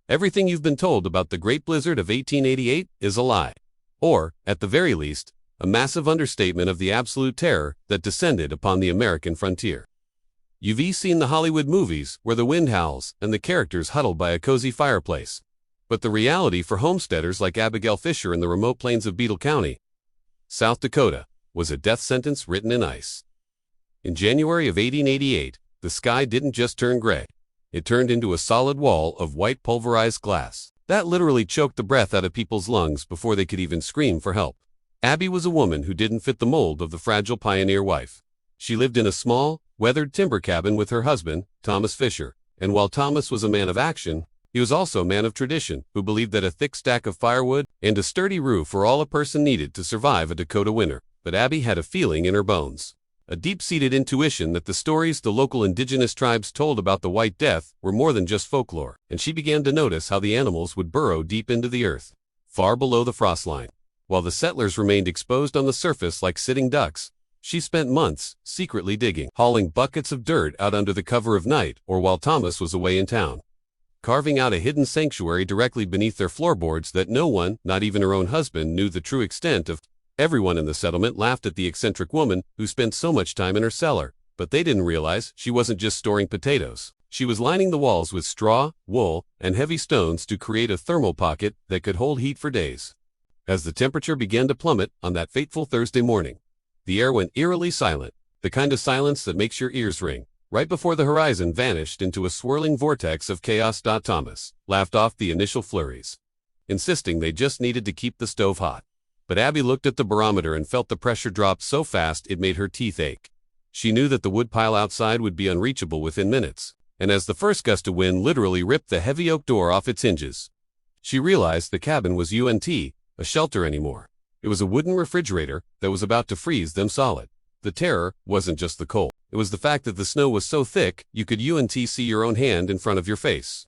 Everything you've been told about the Great Blizzard of 1888 is a lie. Or, at the very least, a massive understatement of the absolute terror that descended upon the American frontier. You've seen the Hollywood movies where the wind howls and the characters huddle by a cozy fireplace. But the reality for homesteaders like Abigail Fisher in the remote plains of Beetle County, South Dakota, was a death sentence written in ice. In January of 1888, the sky didn't just turn gray. It turned into a solid wall of white pulverized glass. That literally choked the breath out of people's lungs before they could even scream for help. Abby was a woman who didn't fit the mold of the fragile pioneer wife. She lived in a small, weathered timber cabin with her husband, Thomas Fisher, and while Thomas was a man of action, he was also a man of tradition who believed that a thick stack of firewood and a sturdy roof were all a person needed to survive a Dakota winter. But Abby had a feeling in her bones. A deep-seated intuition that the stories the local indigenous tribes told about the White Death were more than just folklore, and she began to notice how the animals would burrow deep into the earth, far below the frost line. While the settlers remained exposed on the surface like sitting ducks, she spent months secretly digging, hauling buckets of dirt out under the cover of night or while Thomas was away in town, carving out a hidden sanctuary directly beneath their floorboards that no one, not even her own husband, knew the true extent of. Everyone in the settlement laughed at the eccentric woman who spent so much time in her cellar, but they didn't realize she wasn't just storing potatoes. She was lining the walls with straw, wool, and heavy stones to create a thermal pocket that could hold heat for days. As the temperature began to plummet on that fateful Thursday morning, the air went eerily silent, the kind of silence that makes your ears ring. Right before the horizon vanished into a swirling vortex of chaos. Thomas laughed off the initial flurries, insisting they just needed to keep the stove hot. But Abby looked at the barometer and felt the pressure drop so fast it made her teeth ache. She knew that the woodpile outside would be unreachable within minutes, and as the first gust of wind literally ripped the heavy oak door off its hinges, she realized the cabin was a shelter anymore. It was a wooden refrigerator that was about to freeze them solid. The terror wasn't just the cold. It was the fact that the snow was so thick you could see your own hand in front of your face.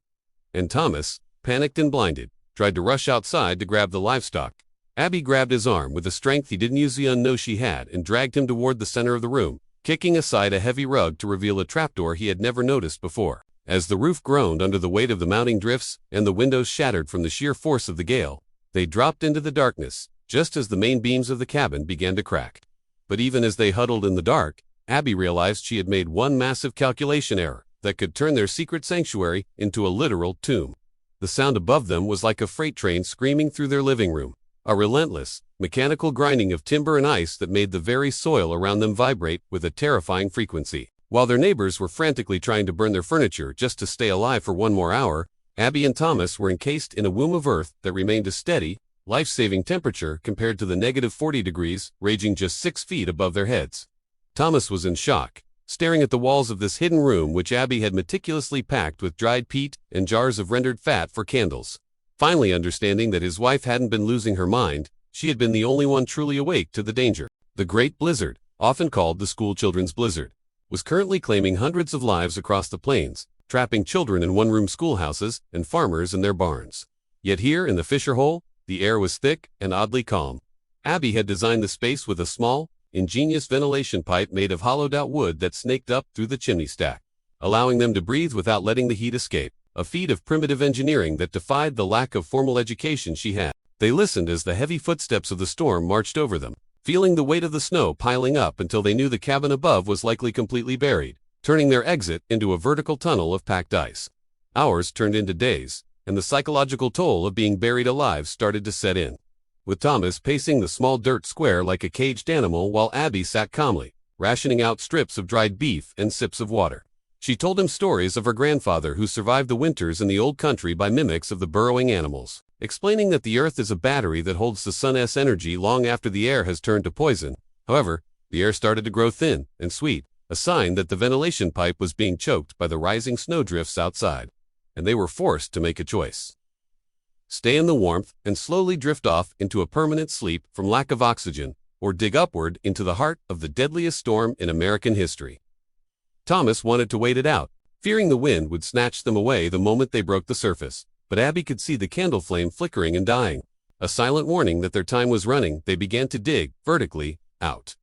And Thomas, panicked and blinded, tried to rush outside to grab the livestock. Abby grabbed his arm with a strength he didn't usually know she had and dragged him toward the center of the room, kicking aside a heavy rug to reveal a trapdoor he had never noticed before. As the roof groaned under the weight of the mounting drifts and the windows shattered from the sheer force of the gale, they dropped into the darkness, just as the main beams of the cabin began to crack. But even as they huddled in the dark, Abby realized she had made one massive calculation error that could turn their secret sanctuary into a literal tomb. The sound above them was like a freight train screaming through their living room. A relentless, mechanical grinding of timber and ice that made the very soil around them vibrate with a terrifying frequency. While their neighbors were frantically trying to burn their furniture just to stay alive for one more hour, Abby and Thomas were encased in a womb of earth that remained a steady, life-saving temperature compared to the negative 40 degrees raging just 6 feet above their heads. Thomas was in shock, staring at the walls of this hidden room which Abby had meticulously packed with dried peat and jars of rendered fat for candles. Finally understanding that his wife hadn't been losing her mind, she had been the only one truly awake to the danger. The Great Blizzard, often called the school children's blizzard, was currently claiming hundreds of lives across the plains, trapping children in one-room schoolhouses and farmers in their barns. Yet here in the Fisher Hole, the air was thick and oddly calm. Abby had designed the space with a small, ingenious ventilation pipe made of hollowed-out wood that snaked up through the chimney stack, allowing them to breathe without letting the heat escape. A feat of primitive engineering that defied the lack of formal education she had. They listened as the heavy footsteps of the storm marched over them, feeling the weight of the snow piling up until they knew the cabin above was likely completely buried, turning their exit into a vertical tunnel of packed ice. Hours turned into days, and the psychological toll of being buried alive started to set in. With Thomas pacing the small dirt square like a caged animal while Abby sat calmly, rationing out strips of dried beef and sips of water. She told him stories of her grandfather who survived the winters in the old country by mimics of the burrowing animals, explaining that the earth is a battery that holds the sun's energy long after the air has turned to poison. However, the air started to grow thin and sweet, a sign that the ventilation pipe was being choked by the rising snowdrifts outside, and they were forced to make a choice. Stay in the warmth and slowly drift off into a permanent sleep from lack of oxygen, or dig upward into the heart of the deadliest storm in American history. Thomas wanted to wait it out, fearing the wind would snatch them away the moment they broke the surface, but Abby could see the candle flame flickering and dying. A silent warning that their time was running, they began to dig, vertically, out.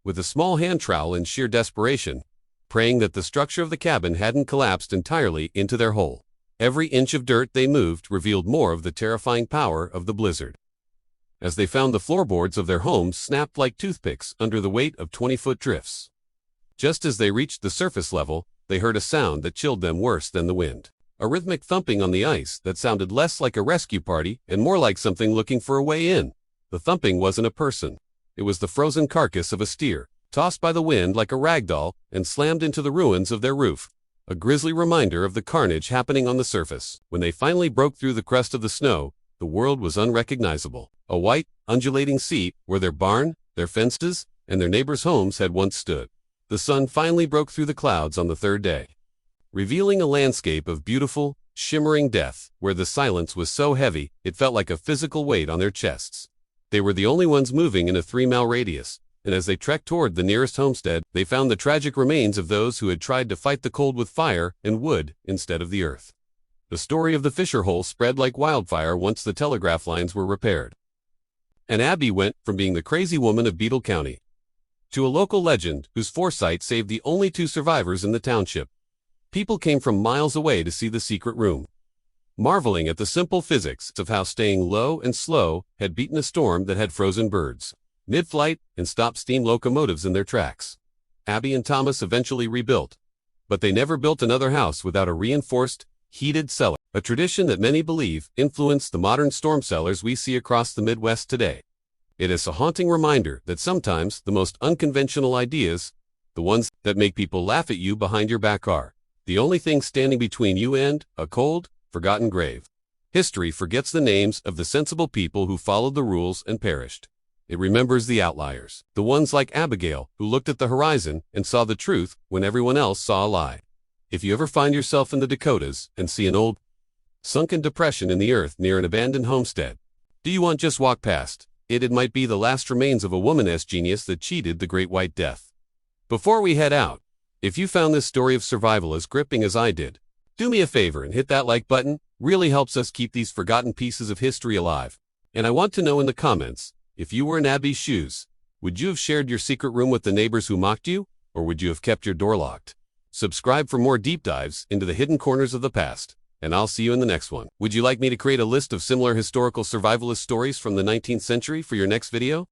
With a small hand trowel in sheer desperation, praying that the structure of the cabin hadn't collapsed entirely into their hole. Every inch of dirt they moved revealed more of the terrifying power of the blizzard. As they found the floorboards of their homes snapped like toothpicks under the weight of 20-foot drifts. Just as they reached the surface level, they heard a sound that chilled them worse than the wind. A rhythmic thumping on the ice that sounded less like a rescue party and more like something looking for a way in. The thumping wasn't a person. It was the frozen carcass of a steer, tossed by the wind like a rag doll and slammed into the ruins of their roof. A grisly reminder of the carnage happening on the surface. When they finally broke through the crust of the snow, the world was unrecognizable. A white, undulating sea where their barn, their fences, and their neighbors' homes had once stood. The sun finally broke through the clouds on the third day, revealing a landscape of beautiful, shimmering death, where the silence was so heavy it felt like a physical weight on their chests. They were the only ones moving in a 3-mile radius, and as they trekked toward the nearest homestead, they found the tragic remains of those who had tried to fight the cold with fire and wood instead of the earth. The story of the fissure hole spread like wildfire once the telegraph lines were repaired. And Abby went from being the crazy woman of Beetle County to a local legend whose foresight saved the only 2 survivors in the township. People came from miles away to see the secret room, marveling at the simple physics of how staying low and slow had beaten a storm that had frozen birds mid-flight and stopped steam locomotives in their tracks. Abby and Thomas eventually rebuilt, but they never built another house without a reinforced, heated cellar, a tradition that many believe influenced the modern storm cellars we see across the Midwest today. It is a haunting reminder that sometimes the most unconventional ideas, the ones that make people laugh at you behind your back, are the only thing standing between you and a cold, forgotten grave. History forgets the names of the sensible people who followed the rules and perished. It remembers the outliers, the ones like Abigail, who looked at the horizon and saw the truth when everyone else saw a lie. If you ever find yourself in the Dakotas and see an old, sunken depression in the earth near an abandoned homestead, do you want just walk past? It might be the last remains of a woman-esque genius that cheated the Great White Death. Before we head out, if you found this story of survival as gripping as I did, do me a favor and hit that like button. Really helps us keep these forgotten pieces of history alive. And I want to know in the comments, if you were in Abby's shoes, would you have shared your secret room with the neighbors who mocked you, or would you have kept your door locked? Subscribe for more deep dives into the hidden corners of the past, and I'll see you in the next one. Would you like me to create a list of similar historical survivalist stories from the 19th century for your next video?